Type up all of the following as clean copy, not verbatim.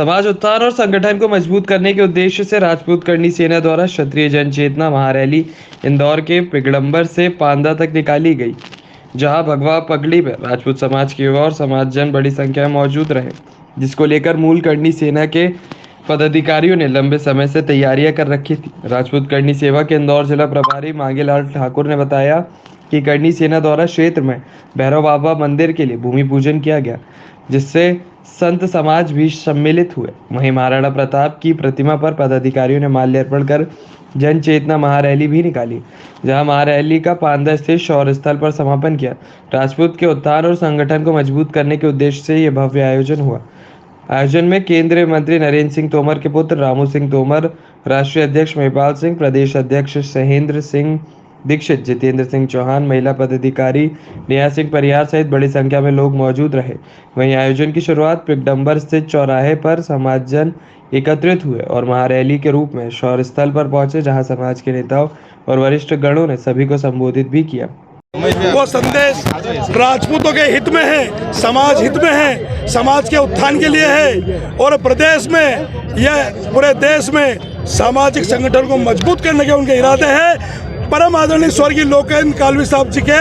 समाज उत्थान और संगठन को मजबूत करने के उद्देश्य से राजपूत करणी सेना द्वारा क्षत्रिय जन चेतना महारैली इंदौर के पिगडम्बर से पांदा तक निकाली गई, जहां भगवा पगड़ी में राजपूत समाज की और समाजजन बड़ी संख्या में मौजूद रहे, जिसको लेकर मूल करणी सेना के पदाधिकारियों ने लंबे समय से तैयारियां कर रखी थी। राजपूत करणी सेवा के इंदौर जिला प्रभारी मांगेलाल ठाकुर ने बताया कि करणी सेना द्वारा क्षेत्र में भैरव बाबा मंदिर के लिए भूमि पूजन किया गया, जिससे संत समाज भी सम्मिलित हुए। वहीं महाराणा प्रताप की प्रतिमा पर पदाधिकारियों ने माल्यार्पण कर जन चेतना महारैली भी निकाली, जहां महारैली का पांदा स्थित शौर्य स्थल पर समापन किया। राजपूत के उत्थान और संगठन को मजबूत करने के उद्देश्य से यह भव्य आयोजन हुआ। आयोजन में केंद्रीय मंत्री नरेंद्र सिंह तोमर के पुत्र रामू सिंह तोमर, राष्ट्रीय अध्यक्ष महिपाल सिंह, प्रदेश अध्यक्ष सहेंद्र सिंह दीक्षित, जितेंद्र सिंह चौहान, महिला पदाधिकारी नेहा सिंह परिहार सहित बड़ी संख्या में लोग मौजूद रहे। वहीं आयोजन की शुरुआत पिगडम्बर स्थित चौराहे पर समाजजन एकत्रित हुए और महारैली के रूप में शौर्य स्थल पर पहुंचे, जहां समाज के नेताओं और वरिष्ठ गणों ने सभी को संबोधित भी किया। वो संदेश राजपूतों के हित में है, समाज हित में है, समाज के उत्थान के लिए है और प्रदेश में यह पूरे देश में सामाजिक संगठन को मजबूत करने के उनके इरादे हैं। परम आदरणीय स्वर्गीय लोकेन्द्र कालवी साहब जी के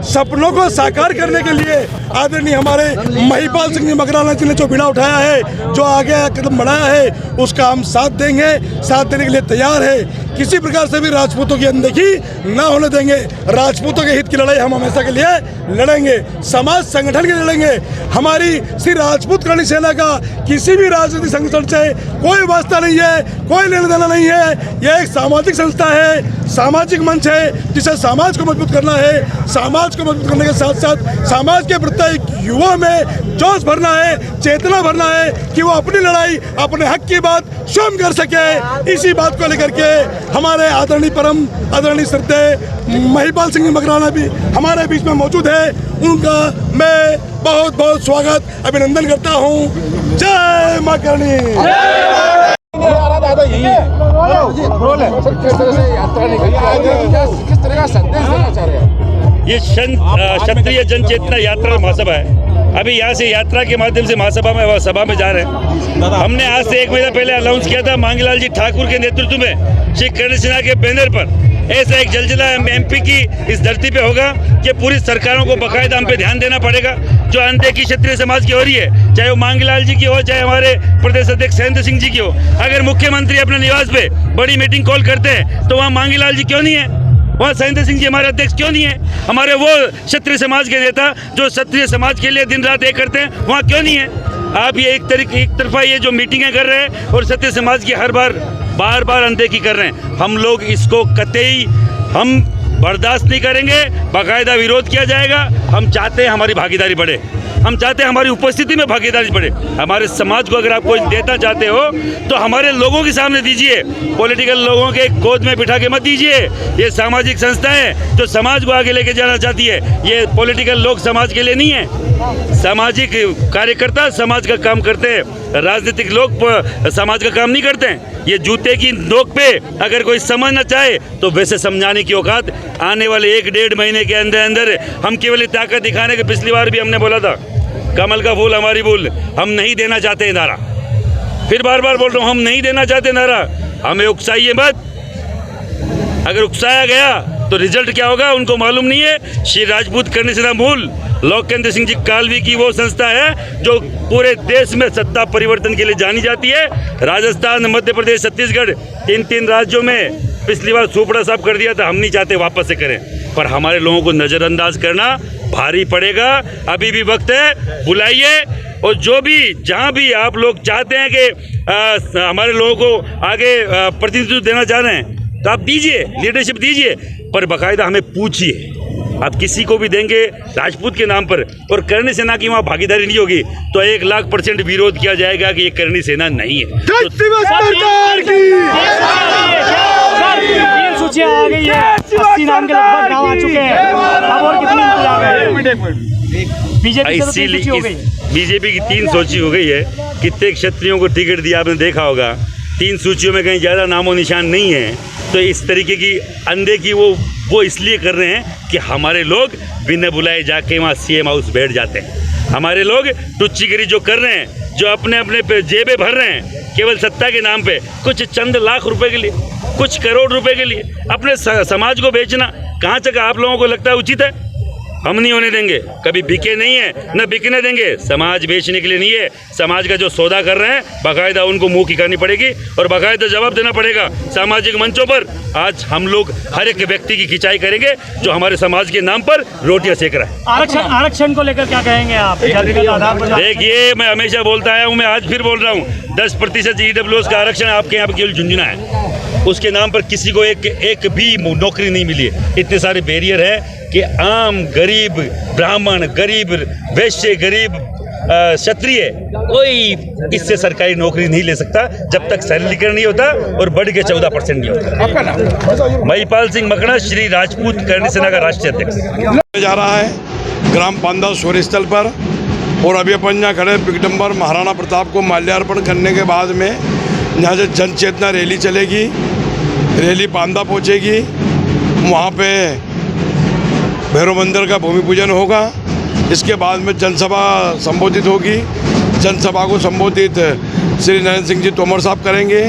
सपनों को साकार करने के लिए आदरणीय हमारे महिपाल सिंह मकराना जी ने जो बीड़ा उठाया है, जो आगे कदम बढ़ाया है, उसका हम साथ देंगे, साथ देने के लिए तैयार है। किसी प्रकार से भी राजपूतों की अनदेखी ना होने देंगे। राजपूतों के हित की लड़ाई हम हमेशा के लिए लड़ेंगे, समाज संगठन के लिए लड़ेंगे। हमारी श्री राजपूत करणी सेना का किसी भी राजनीतिक संगठन से कोई वास्ता नहीं है, कोई लेना देना नहीं है। यह एक सामाजिक संस्था है, सामाजिक मंच है, जिसे समाज को मजबूत करना है। समाज को मजबूत करने के साथ साथ समाज के प्रत्येक युवा में जोश भरना है, चेतना भरना है कि वो अपनी लड़ाई, अपने हक की बात स्वयं कर सके। इसी बात को लेकर के हमारे आदरणीय परम आदरणीय श्रद्धेय महिपाल सिंह मकराना भी हमारे बीच में मौजूद है। उनका मैं बहुत बहुत स्वागत अभिनंदन करता हूँ। जय मां करणी। किस तरह का संदेश देना चाह रहे हैं? ये क्षत्रिय जन चेतना यात्रा महासभा है। अभी यहाँ से यात्रा के माध्यम से महासभा सभा में जा रहे हैं। हमने आज से 1 महीना पहले अनाउंस किया था मांगेलाल जी ठाकुर के नेतृत्व में श्री करणी सेना के बैनर पर ऐसा एक जलजला एमपी की इस धरती पे होगा कि पूरी सरकारों को बाकायदा हम पे ध्यान देना पड़ेगा। जो अनदेखी क्षत्रिय समाज की हो रही है, चाहे वो मांगेलाल जी की हो, चाहे हमारे प्रदेश अध्यक्ष सहेंद्र सिंह जी की हो। अगर मुख्यमंत्री अपने निवास पे बड़ी मीटिंग कॉल करते हैं तो वहाँ मांगेलाल जी क्यों नहीं है? वहाँ सहेंद्र सिंह जी हमारे अध्यक्ष क्यों नहीं है? हमारे वो क्षत्रिय समाज के नेता जो क्षत्रिय समाज के लिए दिन रात एक करते हैं, वहाँ क्यों नहीं है? आप ये एक तरफा ये जो मीटिंगें कर रहे हैं और क्षत्रिय समाज की बार बार अनदेखी कर रहे हैं, हम लोग इसको कतई हम बर्दाश्त नहीं करेंगे। बाकायदा विरोध किया जाएगा। हम चाहते हैं हमारी भागीदारी बढ़े, हम चाहते हैं हमारी उपस्थिति में भागीदारी बढ़े। हमारे समाज को अगर आप कुछ देना चाहते हो तो हमारे लोगों के सामने दीजिए, पॉलिटिकल लोगों के गोद में बिठा के मत दीजिए। ये सामाजिक संस्था है जो समाज को आगे लेके जाना चाहती है। ये पॉलिटिकल लोग समाज के लिए नहीं है। सामाजिक कार्यकर्ता समाज का काम करते हैं, राजनीतिक लोग समाज का काम नहीं करते हैं। ये जूते की नोक पे अगर कोई समझना चाहे तो वैसे समझाने की औकात आने वाले 1-1.5 महीने के अंदर हम केवल ताकत दिखाने के, पिछली बार भी हमने बोला था कमल का फूल हमारी भूल, हम नहीं देना चाहते नारा। फिर बार बोल रहा हूँ, हम नहीं देना चाहते नारा। हमें उकसाइए मत। अगर उकसाया गया तो रिजल्ट क्या होगा उनको मालूम नहीं है। श्री राजपूत करणी सेना मूल लोकेन्द्र सिंह जी कालवी की वो संस्था है जो पूरे देश में सत्ता परिवर्तन के लिए जानी जाती है। राजस्थान, मध्य प्रदेश, छत्तीसगढ़, 3 राज्यों में पिछली बार सुपड़ा साफ कर दिया था। हम नहीं चाहते वापस से करें, पर हमारे लोगों को नज़रअंदाज करना भारी पड़ेगा। अभी भी वक्त है, बुलाइए। और जो भी जहाँ भी आप लोग चाहते हैं कि हमारे लोगों को आगे प्रतिनिधित्व देना चाह रहे हैं तो आप दीजिए, लीडरशिप दीजिए, पर बाकायदा हमें पूछिए। आप किसी को भी देंगे राजपूत के नाम पर और करणी सेना की वहाँ भागीदारी नहीं होगी तो 1,00,000% विरोध किया जाएगा कि ये करणी सेना नहीं है। सूचियां आ गई है, 80 नाम के लगभग नाम आ चुके हैं। अब और कितनी आ गए? बीजेपी की 3 सूची हो गई है। कितने क्षत्रियों को टिकट दिया आपने देखा होगा। 3 सूचियों में कहीं ज़्यादा नामो निशान नहीं है। तो इस तरीके की अनदेखी वो इसलिए कर रहे हैं कि हमारे लोग बिना बुलाए जाके वहाँ CM हाउस बैठ जाते हैं। हमारे लोग टुच्चीगिरी जो कर रहे हैं, जो अपने अपने पे जेबें भर रहे हैं केवल सत्ता के नाम पे, कुछ चंद लाख रुपए के लिए, कुछ करोड़ रुपए के लिए अपने समाज को बेचना कहाँ तक आप लोगों को लगता है उचित है? हम नहीं होने देंगे, कभी बिके नहीं है, न बिकने देंगे। समाज बेचने के लिए नहीं है। समाज का जो सौदा कर रहे हैं बाकायदा उनको मुंह की करनी पड़ेगी और बाकायदा जवाब देना पड़ेगा सामाजिक मंचों पर। आज हम लोग हर एक व्यक्ति की खिंचाई करेंगे जो हमारे समाज के नाम पर रोटियां सेक रहा है। आरक्षण को लेकर क्या कहेंगे आप? देखिए, मैं हमेशा बोलता आया हूँ, मैं आज फिर बोल रहा हूँ, 10% EWS का आरक्षण आपके यहाँ केवल झुंझुना है। उसके नाम पर किसी को एक भी नौकरी नहीं मिली है। इतने सारे बैरियर है कि आम गरीब ब्राह्मण, गरीब वैश्य, गरीब क्षत्रिय कोई इससे सरकारी नौकरी नहीं ले सकता जब तक सरलीकरण नहीं होता और बढ़ के 14% नहीं होता। महिपाल सिंह मकड़ा, श्री राजपूत करणी सेना का राष्ट्रीय अध्यक्ष। जा रहा है ग्राम पांदा सूर्य स्थल पर, और अभी अपन यहाँ खड़े पिगडम्बर महाराणा प्रताप को माल्यार्पण करने के बाद में यहाँ से जन चेतना रैली चलेगी। रैली पांदा पहुँचेगी, वहाँ पे भैरव मंदिर का भूमि पूजन होगा। इसके बाद में जनसभा संबोधित होगी। जनसभा को संबोधित श्री नरेंद्र सिंह जी तोमर साहब करेंगे,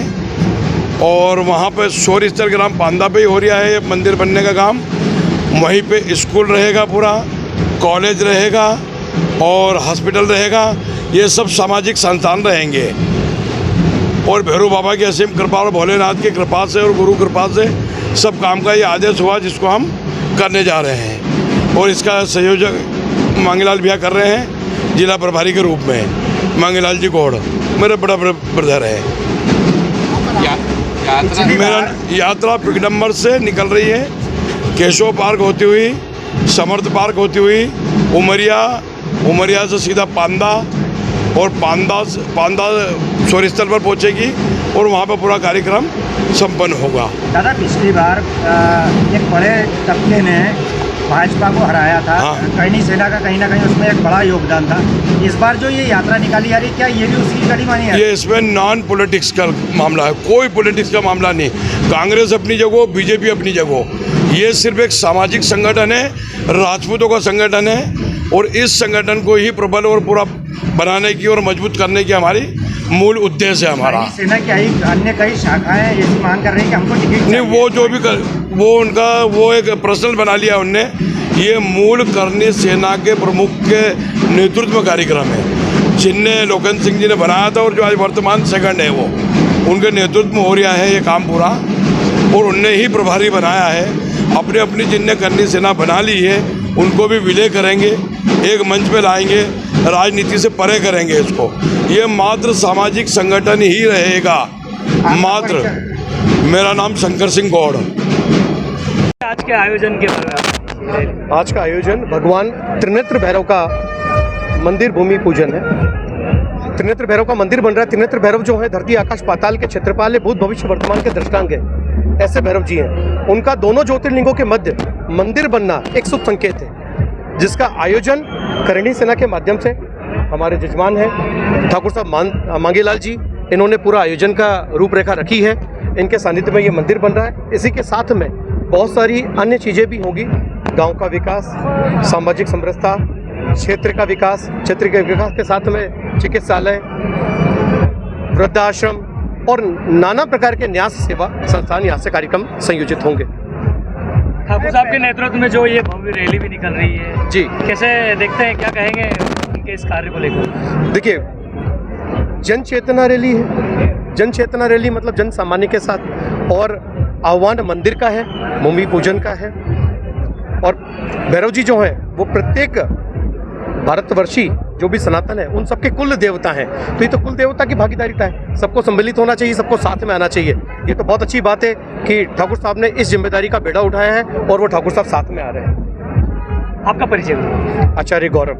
और वहाँ पे शौर्य स्थल ग्राम पांदा पे ही हो रहा है ये मंदिर बनने का काम। वहीं पे स्कूल रहेगा, पूरा कॉलेज रहेगा और हॉस्पिटल रहेगा। ये सब सामाजिक संस्थान रहेंगे, और भैरव बाबा की असीम कृपा और भोलेनाथ की कृपा से और गुरु कृपा से सब काम का ये आदेश हुआ जिसको हम करने जा रहे हैं। और इसका संयोजक मांगीलाल भैया कर रहे हैं जिला प्रभारी के रूप में। मांगीलाल जी गौड़ मेरे बड़ा ब्रदर है। मेरा यात्रा पिगडम्बर से निकल रही है, केशव पार्क होती हुई, समर्थ पार्क होती हुई, उमरिया से सीधा पांदा, और पांदा सूर्य स्थल पर पहुंचेगी और वहां पर पूरा कार्यक्रम संपन्न होगा। दादा, पिछली बार एक बड़े तबके ने भाजपा को हराया था। हाँ। करणी सेना का कहीं ना कहीं उसमें एक बड़ा योगदान था। इस बार जो ये यात्रा निकाली जा रही, क्या ये भी उसकी कड़ी मानी है? ये इसमें नॉन पॉलिटिक्स का मामला है, कोई पॉलिटिक्स का मामला नहीं। कांग्रेस अपनी जगह, बीजेपी अपनी जगह। ये सिर्फ एक सामाजिक संगठन है, राजपूतों का संगठन है, और इस संगठन को ही प्रबल और पूरा बनाने की और मजबूत करने की हमारी मूल उद्देश्य है हमारा। सेना की अन्य कई शाखाएं ये मांग कर रही हैं कि हमको टिकट नहीं, वो जो भी वो एक पर्सनल बना लिया उनने। ये मूल करणी सेना के प्रमुख के नेतृत्व में कार्यक्रम है, जिनने लोकेंद्र सिंह जी ने बनाया था और जो आज वर्तमान सेकंड है, वो उनके नेतृत्व में हो रहा है ये काम पूरा, और उनने ही प्रभारी बनाया है। अपने अपनी जिनने करणी सेना बना ली है उनको भी विलय करेंगे, एक मंच पे लाएंगे, राजनीति से परे करेंगे इसको। ये मात्र सामाजिक संगठन ही रहेगा, मात्र। मेरा नाम शंकर सिंह गौड़। आज के आयोजन के आज का आयोजन भगवान त्रिनेत्र भैरव का मंदिर भूमि पूजन है। त्रिनेत्र भैरव का मंदिर बन रहा है। त्रिनेत्र भैरव जो है धरती आकाश पाताल के क्षेत्रपाल है, भूत भविष्य वर्तमान के दृष्टांग है। ऐसे भैरव जी हैं। उनका दोनों ज्योतिर्लिंगों के मध्य मंदिर बनना एक शुभ संकेत है, जिसका आयोजन करणी सेना के माध्यम से हमारे जजमान हैं ठाकुर साहब मांगीलाल जी, इन्होंने पूरा आयोजन का रूपरेखा रखी है। इनके सानिध्य में ये मंदिर बन रहा है। इसी के साथ में बहुत सारी अन्य चीज़ें भी होंगी। गांव का विकास, सामाजिक समरसता, क्षेत्र का विकास, क्षेत्र के विकास के साथ में चिकित्सालय, वृद्धाश्रम और नाना प्रकार के न्यास सेवा संस्थान यहाँ से कार्यक्रम संयोजित होंगे। ठाकुर साहब के नेतृत्व में जो ये भव्य रैली भी निकल रही है जी, कैसे देखते हैं, क्या कहेंगे उनके इस कार्य को लेकर? देखिए, जन चेतना रैली है। जन चेतना रैली मतलब जन सामान्य के साथ, और आह्वान मंदिर का है, भूमि पूजन का है। और भैरव जी जो हैं वो प्रत्येक भारतवर्षी जो भी सनातन है उन सबके कुल देवता हैं। तो ये तो कुल देवता की भागीदारिता है, सबको सम्मिलित होना चाहिए, सबको साथ में आना चाहिए। ये तो बहुत अच्छी बात है कि ठाकुर साहब ने इस जिम्मेदारी का बेड़ा उठाया है और वो ठाकुर साहब साथ में आ रहे हैं। आपका परिचय? आचार्य गौरव।